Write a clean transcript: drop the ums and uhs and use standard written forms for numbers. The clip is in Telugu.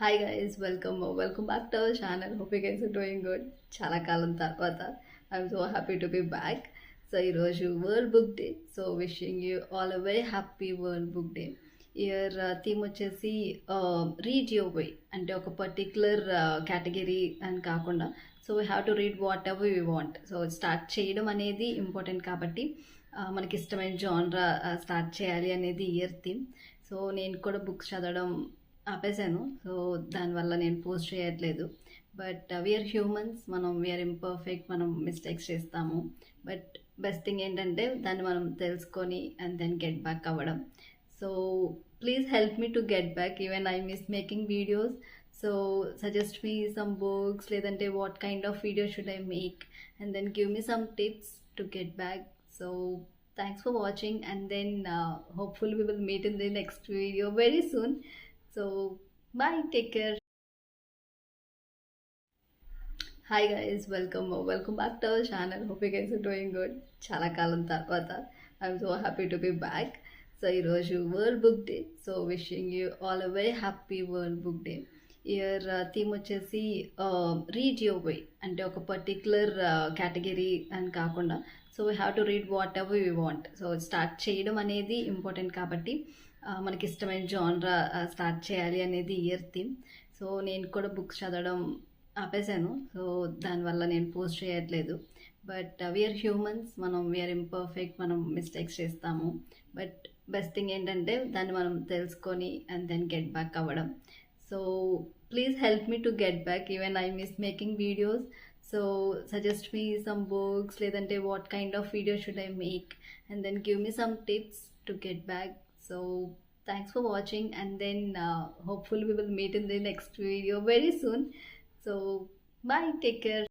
Hi guys, welcome back to our channel. Hope you guys are doing good. చాలా కాలం తర్వాత I'm so happy to be back. So ఈరోజు World Book Day. So wishing you all a very happy World Book Day. Year theme వచ్చేసి రీడ్ యువర్ వే. అంటే ఒక పర్టిక్యులర్ కేటగిరీ అని కాకుండా so we have to read whatever you want. So start చేయడం అనేది ఇంపార్టెంట్ కాబట్టి మనకి ఇష్టమైన జానరా స్టార్ట్ చేయాలి అనేది ఇయర్ థీమ్. సో నేను కూడా బుక్స్ చదవడం ఆపేసాను. సో దానివల్ల నేను పోస్ట్ చేయట్లేదు. But we are humans, we are imperfect, మనం మిస్టేక్స్ చేస్తాము. బట్ బెస్ట్ థింగ్ ఏంటంటే దాన్ని మనం తెలుసుకొని అండ్ దెన్ గెట్ బ్యాక్ అవ్వడం. So please help me to get back. Even I miss making videos. So suggest me some books, లేదంటే what kind of video should I make and then give me some tips to get back. So thanks for watching, and then hopefully we will meet in the next video very soon. So bye, take care. Hi guys, welcome back to our channel. Hope you guys are doing good. చాలా కాలం తర్వాత I'm so happy to be back. So ఈరోజు World Book Day. So wishing you all a very happy World Book Day. Year theme వచ్చేసి రీడ్ యువర్ వే. అంటే ఒక పర్టిక్యులర్ కేటగిరీ అని కాకుండా so we have to read whatever you want. So start చేయడం అనేది ఇంపార్టెంట్ కాబట్టి మనకి ఇష్టమైన జానరా స్టార్ట్ చేయాలి అనేది ఇయర్ థీమ్. సో నేను కూడా బుక్స్ చదవడం ఆపేసాను. సో దానివల్ల నేను పోస్ట్ చేయట్లేదు. But we are humans, we are imperfect, మనం మిస్టేక్స్ చేస్తాము. బట్ బెస్ట్ థింగ్ ఏంటంటే దాన్ని మనం తెలుసుకొని అండ్ దెన్ గెట్ బ్యాక్ అవ్వడం. So please help me to get back. Even I miss making videos. So suggest me some books, లేదంటే what kind of video should I make and then give me some tips to get back. So thanks for watching, and then hopefully we will meet in the next video very soon. So bye, take care.